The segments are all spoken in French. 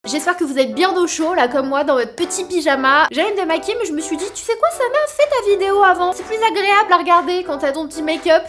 J'espère que vous êtes bien au chaud là comme moi dans votre petit pyjama. J'allais me démaquiller mais je me suis dit tu sais quoi Sana, fais ta vidéo avant. C'est plus agréable à regarder quand t'as ton petit make-up.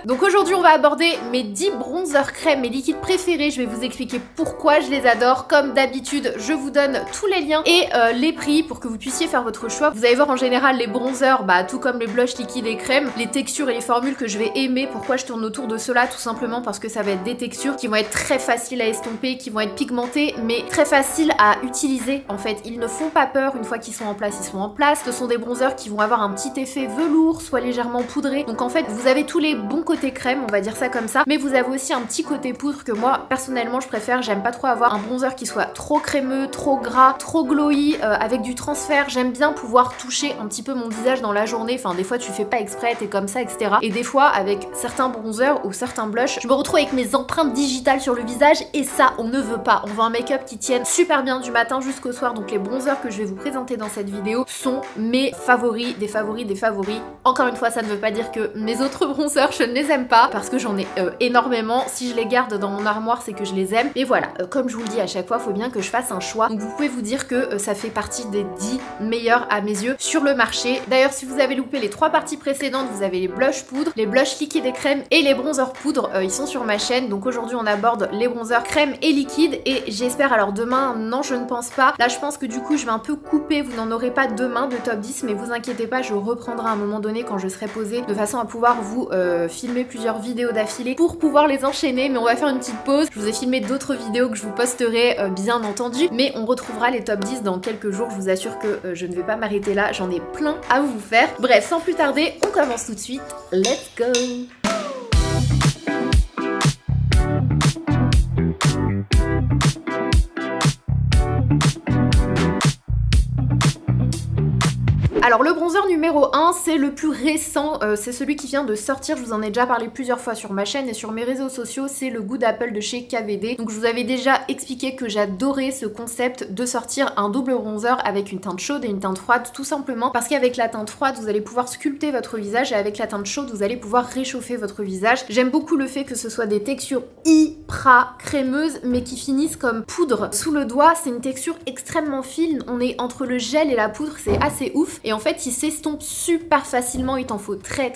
Donc aujourd'hui on va aborder mes 10 bronzers crème, mes liquides préférés. Je vais vous expliquer pourquoi je les adore. Comme d'habitude je vous donne tous les liens et les prix pour que vous puissiez faire votre choix. Vous allez voir en général les bronzers, tout comme les blushs liquides et crème, les textures et les formules que je vais aimer. Pourquoi je tourne autour de cela? Tout simplement parce que ça va être des textures qui vont être très faciles à estomper, qui vont être pigmentées mais très faciles à utiliser en fait. Ils ne font pas peur une fois qu'ils sont en place, ils sont en place. Ce sont des bronzers qui vont avoir un petit effet velours, soit légèrement poudré. Donc en fait vous avez tous les bons côtés crème, on va dire ça comme ça, mais vous avez aussi un petit côté poudre que moi personnellement je préfère. J'aime pas trop avoir un bronzer qui soit trop crémeux, trop gras, trop glowy, avec du transfert. J'aime bien pouvoir toucher un petit peu mon visage dans la journée. Enfin des fois tu fais pas exprès, t'es comme ça, etc. Et des fois avec certains bronzers ou certains blushs, je me retrouve avec mes empreintes digitales sur le visage et ça on ne veut pas. On veut un make-up qui tienne super bien du matin jusqu'au soir. Donc les bronzers que je vais vous présenter dans cette vidéo sont mes favoris, des favoris, des favoris. Encore une fois ça ne veut pas dire que mes autres bronzers je ne les aime pas parce que j'en ai énormément. Si je les garde dans mon armoire c'est que je les aime. Mais voilà, comme je vous le dis à chaque fois, faut bien que je fasse un choix. Donc vous pouvez vous dire que ça fait partie des 10 meilleurs à mes yeux sur le marché. D'ailleurs si vous avez loupé les 3 parties précédentes, vous avez les blushs poudre, les blushs liquides et crème et les bronzers poudre. Ils sont sur ma chaîne. Donc aujourd'hui on aborde les bronzers crème et liquide et j'espère, alors demain non je ne pense pas. Là je pense que du coup je vais un peu couper, vous n'en aurez pas demain de top 10 mais vous inquiétez pas, je reprendrai à un moment donné quand je serai posée de façon à pouvoir vous filmer plusieurs vidéos d'affilée pour pouvoir les enchaîner. Mais on va faire une petite pause. Je vous ai filmé d'autres vidéos que je vous posterai bien entendu, mais on retrouvera les top 10 dans quelques jours. Je vous assure que je ne vais pas m'arrêter là, j'en ai plein à vous faire. Bref, sans plus tarder, on commence tout de suite. Let's go! Alors le bronzer numéro 1, c'est le plus récent, c'est celui qui vient de sortir, je vous en ai déjà parlé plusieurs fois sur ma chaîne et sur mes réseaux sociaux, c'est le Good Apple de chez KVD. Donc je vous avais déjà expliqué que j'adorais ce concept de sortir un double bronzer avec une teinte chaude et une teinte froide, tout simplement parce qu'avec la teinte froide vous allez pouvoir sculpter votre visage et avec la teinte chaude vous allez pouvoir réchauffer votre visage. J'aime beaucoup le fait que ce soit des textures hyper crémeuses mais qui finissent comme poudre sous le doigt. C'est une texture extrêmement fine, on est entre le gel et la poudre, c'est assez ouf. Et en fait ils s'estompent super facilement, il t'en faut très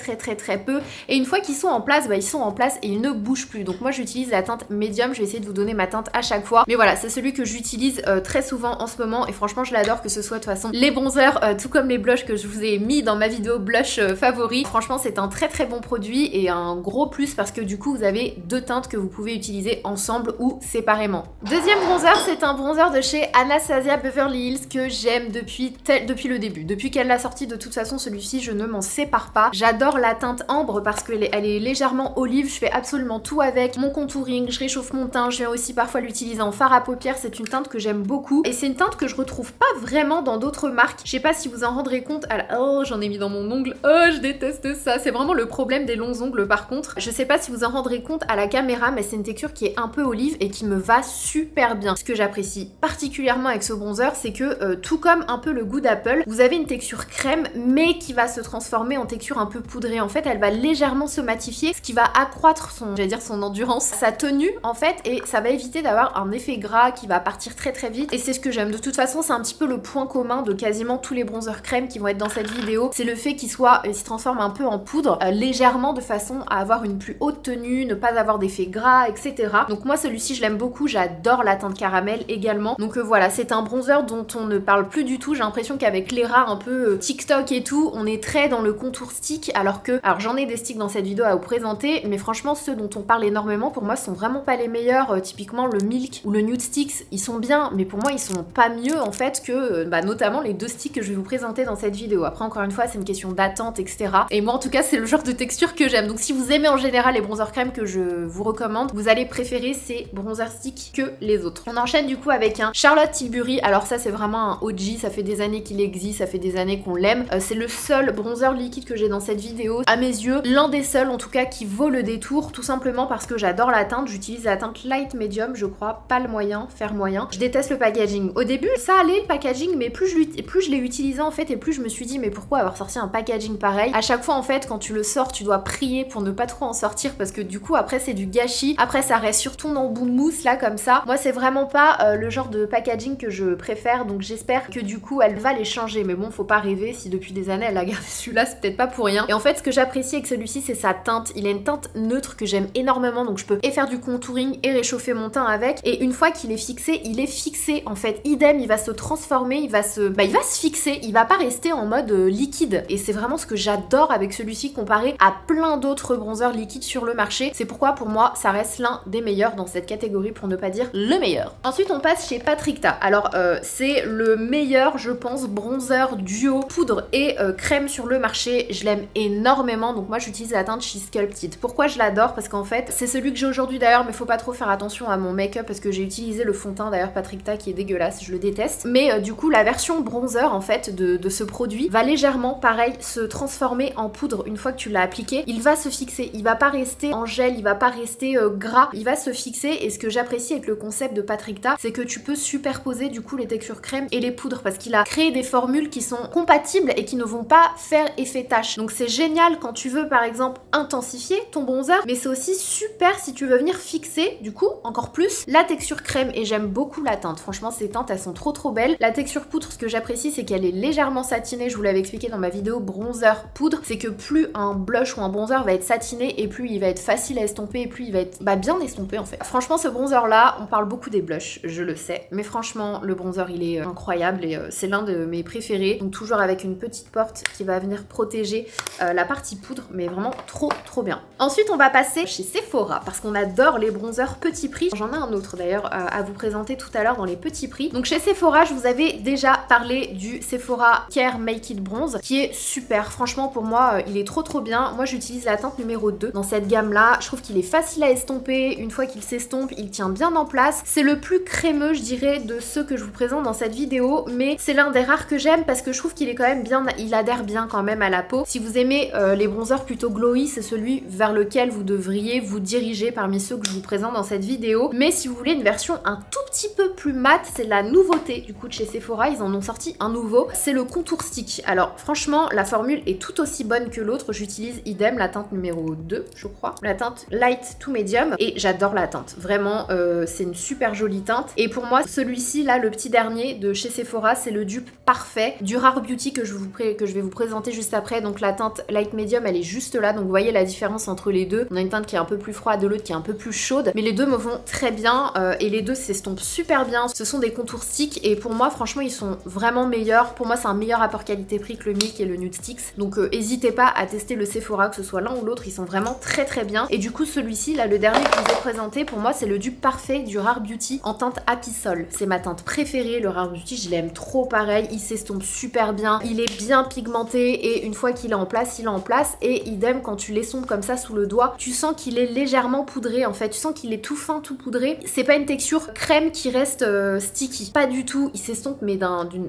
peu et une fois qu'ils sont en place, ils sont en place et ils ne bougent plus. Donc moi j'utilise la teinte médium, je vais essayer de vous donner ma teinte à chaque fois, mais voilà c'est celui que j'utilise très souvent en ce moment et franchement je l'adore, que ce soit de toute façon les bronzers tout comme les blushs que je vous ai mis dans ma vidéo blush favori. Franchement c'est un très bon produit et un gros plus parce que du coup vous avez deux teintes que vous pouvez utiliser ensemble ou séparément. Deuxième bronzer, c'est un bronzer de chez Anastasia Beverly Hills que j'aime depuis le début, depuis qu'elle l'a sorti. De toute façon celui-ci je ne m'en sépare pas. J'adore la teinte ambre parce qu'elle est légèrement olive, je fais absolument tout avec, mon contouring, je réchauffe mon teint, je viens aussi parfois l'utiliser en fard à paupières. C'est une teinte que j'aime beaucoup et c'est une teinte que je retrouve pas vraiment dans d'autres marques. Je sais pas si vous en rendrez compte. Oh j'en ai mis dans mon ongle, oh je déteste ça, c'est vraiment le problème des longs ongles par contre. Je sais pas si vous en rendrez compte à la caméra mais c'est une texture qui est un peu olive et qui me va super bien. Ce que j'apprécie particulièrement avec ce bronzer c'est que tout comme un peu le Good Apple, vous avez une texture crème mais qui va se transformer en texture un peu poudrée. En fait elle va légèrement se matifier, ce qui va accroître son endurance, sa tenue en fait, et ça va éviter d'avoir un effet gras qui va partir très vite et c'est ce que j'aime. De toute façon c'est un petit peu le point commun de quasiment tous les bronzers crème qui vont être dans cette vidéo, c'est le fait qu'ils se transforment un peu en poudre légèrement de façon à avoir une plus haute tenue, ne pas avoir d'effet gras, etc. Donc moi celui-ci je l'aime beaucoup, j'adore la teinte caramel également. Donc voilà, c'est un bronzer dont on ne parle plus du tout. J'ai l'impression qu'avec l'era un peu TikTok et tout, on est très dans le contour stick alors j'en ai des sticks dans cette vidéo à vous présenter mais franchement ceux dont on parle énormément pour moi sont vraiment pas les meilleurs. Typiquement le Milk ou le Nude Sticks, ils sont bien mais pour moi ils sont pas mieux en fait que notamment les deux sticks que je vais vous présenter dans cette vidéo. Après encore une fois c'est une question d'attente, etc. Et moi en tout cas c'est le genre de texture que j'aime. Donc si vous aimez en général les bronzers crème que je vous recommande, vous allez préférer ces bronzers sticks que les autres. On enchaîne du coup avec un Charlotte Tilbury. Alors ça c'est vraiment un OG, ça fait des années qu'il existe, ça fait des années année qu'on l'aime. C'est le seul bronzer liquide que j'ai dans cette vidéo. À mes yeux, l'un des seuls en tout cas qui vaut le détour, tout simplement parce que j'adore la teinte. J'utilise la teinte light medium, je crois, pas le moyen, faire moyen. Je déteste le packaging. Au début, ça allait le packaging, mais plus je l'ai utilisé en fait, et plus je me suis dit mais pourquoi avoir sorti un packaging pareil? À chaque fois en fait, quand tu le sors, tu dois prier pour ne pas trop en sortir parce que du coup après c'est du gâchis. Après ça reste sur ton embout de mousse là comme ça. Moi c'est vraiment pas le genre de packaging que je préfère, donc j'espère que du coup elle va les changer. Mais bon, faut pas rêver, si depuis des années elle a gardé celui-là, c'est peut-être pas pour rien. Et en fait ce que j'apprécie avec celui-ci, c'est sa teinte. Il a une teinte neutre que j'aime énormément, donc je peux et faire du contouring et réchauffer mon teint avec. Et une fois qu'il est fixé, il est fixé en fait. Idem, il va se transformer, il va se fixer, il va pas rester en mode liquide. Et c'est vraiment ce que j'adore avec celui-ci comparé à plein d'autres bronzers liquides sur le marché. C'est pourquoi pour moi ça reste l'un des meilleurs dans cette catégorie, pour ne pas dire le meilleur. Ensuite on passe chez Patrick Ta. Alors c'est le meilleur, je pense, bronzer duo poudre et crème sur le marché. Je l'aime énormément, donc moi j'utilise la teinte She Sculpted. Pourquoi je l'adore? Parce qu'en fait c'est celui que j'ai aujourd'hui d'ailleurs, mais faut pas trop faire attention à mon make-up parce que j'ai utilisé le fond de teint d'ailleurs Patrick Ta qui est dégueulasse, je le déteste. Mais du coup la version bronzer en fait de ce produit va légèrement pareil se transformer en poudre une fois que tu l'as appliqué. Il va se fixer, il va pas rester en gel, il va pas rester gras, il va se fixer. Et ce que j'apprécie avec le concept de Patrick Ta, c'est que tu peux superposer du coup les textures crème et les poudres parce qu'il a créé des formules qui sont compatibles et qui ne vont pas faire effet tache. Donc c'est génial quand tu veux par exemple intensifier ton bronzer, mais c'est aussi super si tu veux venir fixer du coup encore plus la texture crème. Et j'aime beaucoup la teinte, franchement ces teintes elles sont trop belles. La texture poudre, ce que j'apprécie c'est qu'elle est légèrement satinée, je vous l'avais expliqué dans ma vidéo bronzer poudre, c'est que plus un blush ou un bronzer va être satiné et plus il va être facile à estomper et plus il va être bien estompé en fait. Franchement ce bronzer là, on parle beaucoup des blushs, je le sais, mais franchement le bronzer il est incroyable et c'est l'un de mes préférés. Donc toujours avec une petite porte qui va venir protéger la partie poudre, mais vraiment trop bien. Ensuite on va passer chez Sephora parce qu'on adore les bronzers petit prix. J'en ai un autre d'ailleurs à vous présenter tout à l'heure dans les petits prix. Donc chez Sephora, je vous avais déjà parlé du Sephora Care Make It Bronze qui est super. Franchement pour moi il est trop bien. Moi j'utilise la teinte numéro 2 dans cette gamme là. Je trouve qu'il est facile à estomper. Une fois qu'il s'estompe, il tient bien en place. C'est le plus crémeux je dirais de ceux que je vous présente dans cette vidéo, mais c'est l'un des rares que j'aime parce que je trouve qu'il est quand même bien, il adhère bien quand même à la peau. Si vous aimez les bronzers plutôt glowy, c'est celui vers lequel vous devriez vous diriger parmi ceux que je vous présente dans cette vidéo. Mais si vous voulez une version un tout petit peu plus mat, c'est la nouveauté du coup de chez Sephora, ils en ont sorti un nouveau, c'est le contour stick. Alors franchement la formule est tout aussi bonne que l'autre, j'utilise idem la teinte numéro 2 je crois, la teinte light to medium, et j'adore la teinte, vraiment c'est une super jolie teinte. Et pour moi celui-ci là, le petit dernier de chez Sephora, c'est le dupe parfait du Rare Beauty que je vais vous présenter juste après. Donc la teinte light medium elle est juste là, donc vous voyez la différence entre les deux. On a une teinte qui est un peu plus froide de l'autre qui est un peu plus chaude, mais les deux me vont très bien et les deux s'estompent super bien. Ce sont des contours sticks et pour moi franchement ils sont vraiment meilleurs. Pour moi c'est un meilleur rapport qualité-prix que le Milk et le Nude Sticks, donc n'hésitez pas à tester le Sephora, que ce soit l'un ou l'autre, ils sont vraiment très bien. Et du coup celui-ci là, le dernier que je vous ai présenté, pour moi c'est le dupe parfait du Rare Beauty en teinte Happy Sol. C'est ma teinte préférée, le Rare Beauty, je l'aime trop pareil, il s'estompe super bien, il est bien pigmenté et une fois qu'il est en place, il est en place. Et idem quand tu l'estompes comme ça sous le doigt, tu sens qu'il est légèrement poudré en fait, tu sens qu'il est tout fin, tout poudré. C'est pas une texture crème qui reste sticky, pas du tout, il s'estompe mais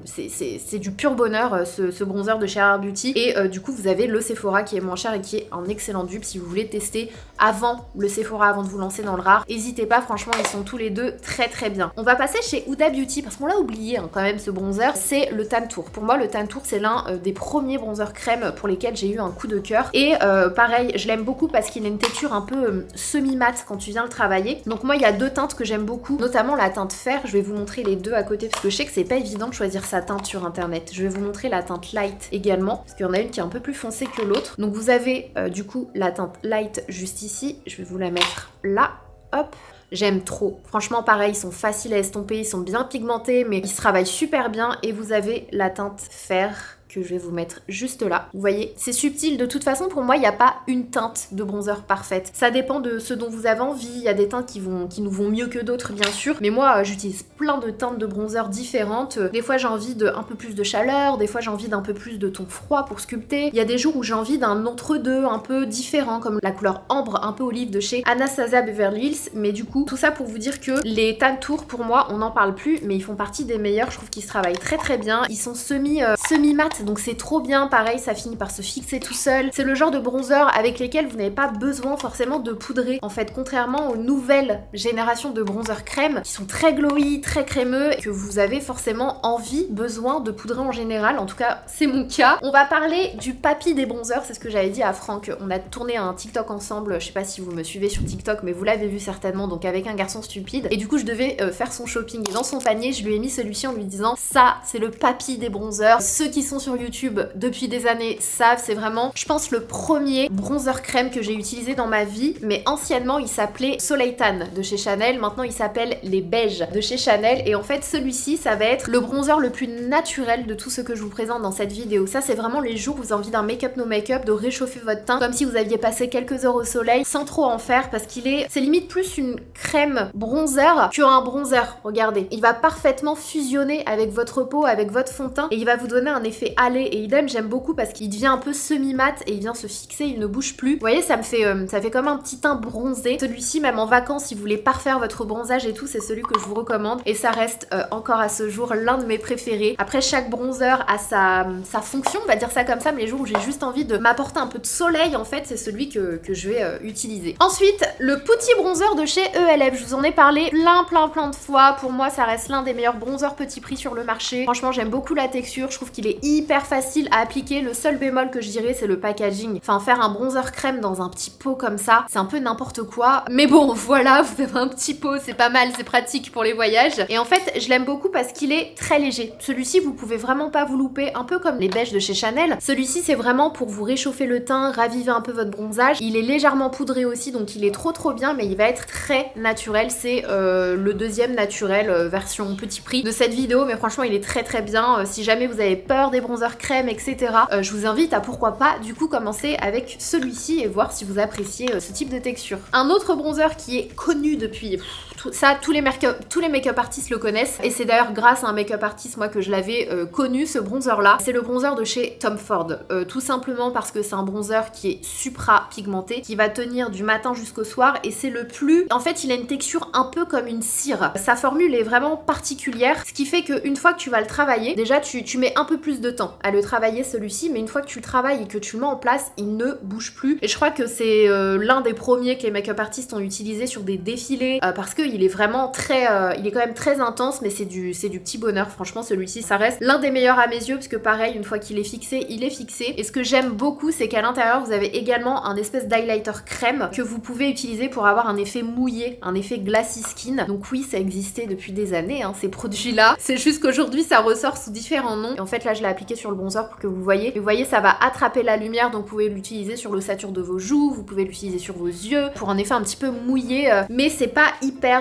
c'est du pur bonheur ce bronzer de chez Rare Beauty. Et du coup vous avez le Sephora qui est moins cher et qui est un excellent dupe si vous voulez tester avant le Sephora, avant de vous lancer dans le Rare. N'hésitez pas, franchement ils sont tous les deux très bien. On va passer chez Huda Beauty parce qu'on l'a oublié hein, quand même ce bronzer, c'est le Tan Tour. Pour moi le Tan Tour c'est l'un des premiers bronzers crème pour lesquels j'ai eu un coup de cœur. Et pareil je l'aime beaucoup parce qu'il a une texture un peu semi-mat quand tu viens le travailler. Donc moi il y a deux teintes que j'aime beaucoup, notamment la teinte fer. Je vais vous montrer les deux à côté parce que je sais que c'est pas évident de choisir sa teinte sur internet. Je vais vous montrer la teinte light également parce qu'il y en a une qui est un peu plus foncée que l'autre. Donc vous avez du coup la teinte light juste ici, je vais vous la mettre là, hop. J'aime trop. Franchement pareil, ils sont faciles à estomper, ils sont bien pigmentés mais ils se travaillent super bien. Et vous avez la teinte fer que je vais vous mettre juste là. Vous voyez, c'est subtil. De toute façon, pour moi, il n'y a pas une teinte de bronzer parfaite. Ça dépend de ce dont vous avez envie. Il y a des teintes qui nous vont mieux que d'autres, bien sûr. Mais moi, j'utilise plein de teintes de bronzer différentes. Des fois, j'ai envie d'un peu plus de chaleur. Des fois, j'ai envie d'un peu plus de ton froid pour sculpter. Il y a des jours où j'ai envie d'un entre-deux un peu différent, comme la couleur ambre, un peu olive de chez Anastasia Beverly Hills. Mais du coup, tout ça pour vous dire que les Tan Tour, pour moi, on n'en parle plus, mais ils font partie des meilleurs. Je trouve qu'ils se travaillent très bien. Ils sont semi-mat donc c'est trop bien. Pareil, ça finit par se fixer tout seul. C'est le genre de bronzer avec lesquels vous n'avez pas besoin forcément de poudrer. En fait, contrairement aux nouvelles générations de bronzer crème qui sont très glowy, très crémeux, et que vous avez forcément envie, besoin de poudrer en général. En tout cas, c'est mon cas. On va parler du papy des bronzers, c'est ce que j'avais dit à Franck. On a tourné un TikTok ensemble, je sais pas si vous me suivez sur TikTok, mais vous l'avez vu certainement, donc avec un garçon stupide. Et du coup, je devais faire son shopping. Et dans son panier, je lui ai mis celui-ci en lui disant, ça, c'est le papy des bronzers. Ceux qui sont sur YouTube depuis des années savent, c'est vraiment, je pense, le premier bronzer crème que j'ai utilisé dans ma vie. Mais anciennement, il s'appelait Soleil Tan de chez Chanel. Maintenant, il s'appelle les beiges de chez Chanel. Et en fait, celui-ci, ça va être le bronzer le plus naturel de tout ce que je vous présente dans cette vidéo. Ça, c'est vraiment les jours où vous avez envie d'un make-up no make-up, de réchauffer votre teint, comme si vous aviez passé quelques heures au soleil, sans trop en faire, parce c'est limite plus une crème bronzer qu'un bronzer. Regardez, il va parfaitement fusionner avec votre peau, avec votre fond de teint, et il va vous donner un effet hâlé. Et idem, j'aime beaucoup parce qu'il devient un peu semi-mat et il vient se fixer, il ne bouge plus. Vous voyez, ça fait comme un petit teint bronzé. Celui-ci, même en vacances, si vous voulez parfaire votre bronzage et tout, c'est celui que je vous recommande. Et ça reste encore à ce jour l'un de mes préférés. Après, chaque bronzer a sa fonction, on va dire ça comme ça, mais les jours où j'ai juste envie de m'apporter un peu de soleil, en fait, c'est celui que je vais utiliser. Ensuite, le petit bronzer de chez ELF. Je vous en ai parlé plein de fois. Pour moi, ça reste l'un des meilleurs bronzers petit prix sur le marché. Franchement, j'aime beaucoup la texture. Je trouve qu'il est hyper facile à appliquer. Le seul bémol que je dirais, c'est le packaging. Enfin, faire un bronzer crème dans un petit pot comme ça, c'est un peu n'importe quoi. Mais bon, voilà, vous avez un petit pot, c'est pas mal, c'est pratique pour les voyages. Et en fait, je l'aime beaucoup parce qu'il est très léger. Celui-ci, vous pouvez vraiment pas vous louper, un peu comme les beiges de chez Chanel. Celui-ci, c'est vraiment pour vous réchauffer le teint, raviver un peu votre bronzage. Il est légèrement poudré aussi, donc il est trop bien, mais il va être très naturel. C'est le deuxième naturel version petit prix de cette vidéo, mais franchement, il est très bien. Si jamais vous avez peur des bronzers crème, etc., je vous invite à pourquoi pas du coup commencer avec celui-ci et voir si vous appréciez ce type de texture. Un autre bronzer qui est connu depuis... Ça, tous les make-up artistes le connaissent, et c'est d'ailleurs grâce à un make-up artiste, moi, que je l'avais connu, ce bronzer là. C'est le bronzer de chez Tom Ford, tout simplement parce que c'est un bronzer qui est supra pigmenté, qui va tenir du matin jusqu'au soir, et c'est le plus... En fait, il a une texture un peu comme une cire. Sa formule est vraiment particulière, ce qui fait qu'une fois que tu vas le travailler, déjà tu mets un peu plus de temps à le travailler celui-ci, mais une fois que tu le travailles et que tu le mets en place, il ne bouge plus. Et je crois que c'est l'un des premiers que les make-up artistes ont utilisé sur des défilés, parce que il est vraiment très... il est quand même très intense, mais c'est du petit bonheur. Franchement, celui-ci, ça reste l'un des meilleurs à mes yeux, parce que pareil, une fois qu'il est fixé, il est fixé. Et ce que j'aime beaucoup, c'est qu'à l'intérieur, vous avez également un espèce d'highlighter crème que vous pouvez utiliser pour avoir un effet mouillé, un effet glassy skin. Donc oui, ça existait depuis des années, hein, ces produits-là. C'est juste qu'aujourd'hui, ça ressort sous différents noms. Et en fait, là, je l'ai appliqué sur le bronzer pour que vous voyez. Et vous voyez, ça va attraper la lumière, donc vous pouvez l'utiliser sur l'ossature de vos joues, vous pouvez l'utiliser sur vos yeux, pour un effet un petit peu mouillé. Mais c'est pas hyper...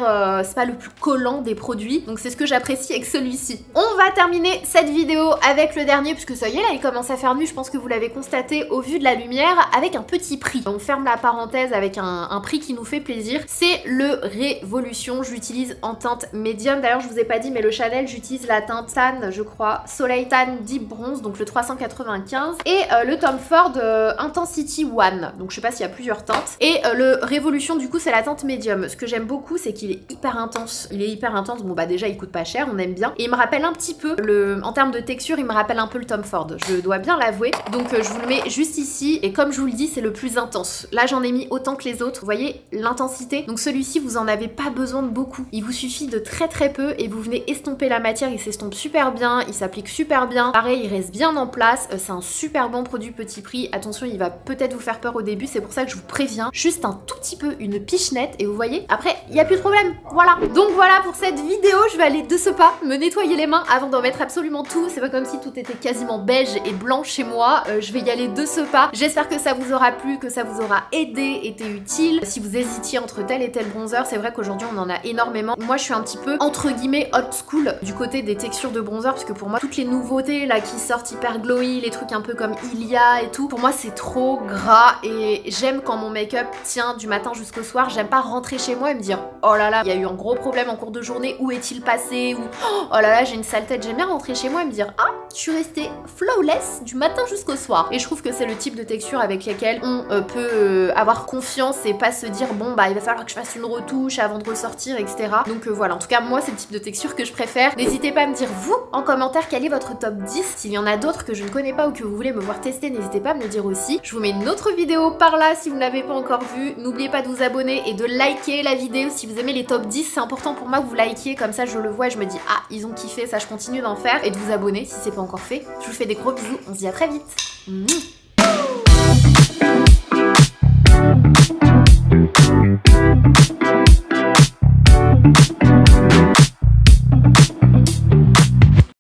c'est pas le plus collant des produits, donc c'est ce que j'apprécie avec celui-ci. On va terminer cette vidéo avec le dernier, puisque ça y est, là il commence à faire nuit, je pense que vous l'avez constaté au vu de la lumière, avec un petit prix. On ferme la parenthèse avec un prix qui nous fait plaisir, c'est le Révolution. Je l'utilise en teinte médium, d'ailleurs je vous ai pas dit, mais le Chanel, j'utilise la teinte Tan, je crois, Soleil Tan Deep Bronze, donc le 395, et le Tom Ford Intensity One, donc je sais pas s'il y a plusieurs teintes, et le Révolution du coup c'est la teinte médium. Ce que j'aime beaucoup, c'est qu'il est hyper intense. Il est hyper intense. Bon bah déjà il coûte pas cher, on aime bien. Et il me rappelle un petit peu, en termes de texture, il me rappelle un peu le Tom Ford. Je dois bien l'avouer. Donc je vous le mets juste ici. Et comme je vous le dis, c'est le plus intense. Là j'en ai mis autant que les autres. Vous voyez l'intensité. Donc celui-ci, vous en avez pas besoin de beaucoup. Il vous suffit de très peu et vous venez estomper la matière. Il s'estompe super bien. Il s'applique super bien. Pareil, il reste bien en place. C'est un super bon produit petit prix. Attention, il va peut-être vous faire peur au début. C'est pour ça que je vous préviens. Juste un tout petit peu, une pichenette. Et vous voyez, après, il n'y a plus de problème. Voilà. Donc voilà pour cette vidéo, je vais aller de ce pas me nettoyer les mains avant d'en mettre absolument tout. C'est pas comme si tout était quasiment beige et blanc chez moi. Je vais y aller de ce pas. J'espère que ça vous aura plu, que ça vous aura aidé, été utile. Si vous hésitiez entre tel et tel bronzer, c'est vrai qu'aujourd'hui on en a énormément. Moi je suis un petit peu entre guillemets old school du côté des textures de bronzer, parce que pour moi toutes les nouveautés là qui sortent hyper glowy, les trucs un peu comme Ilia et tout, pour moi c'est trop gras et j'aime quand mon make-up tient du matin jusqu'au soir. J'aime pas rentrer chez moi et me dire oh là là, il y a eu un gros problème en cours de journée, où est-il passé, ou oh là là, j'ai une sale tête. J'aime bien rentrer chez moi et me dire ah, je suis restée flawless du matin jusqu'au soir. Et je trouve que c'est le type de texture avec lesquelles on peut avoir confiance et pas se dire bon bah il va falloir que je fasse une retouche avant de ressortir, etc. Donc voilà, en tout cas moi c'est le type de texture que je préfère. N'hésitez pas à me dire vous en commentaire quel est votre top 10. S'il y en a d'autres que je ne connais pas ou que vous voulez me voir tester, n'hésitez pas à me le dire aussi. Je vous mets une autre vidéo par là si vous ne l'avez pas encore vue. N'oubliez pas de vous abonner et de liker la vidéo si vous aimez les top 10. C'est important pour moi que vous likiez, comme ça je le vois et je me dis ah ils ont kiffé, ça je continue d'en faire. Et de vous abonner si c'est pas encore fait. Je vous fais des gros bisous, on se dit à très vite.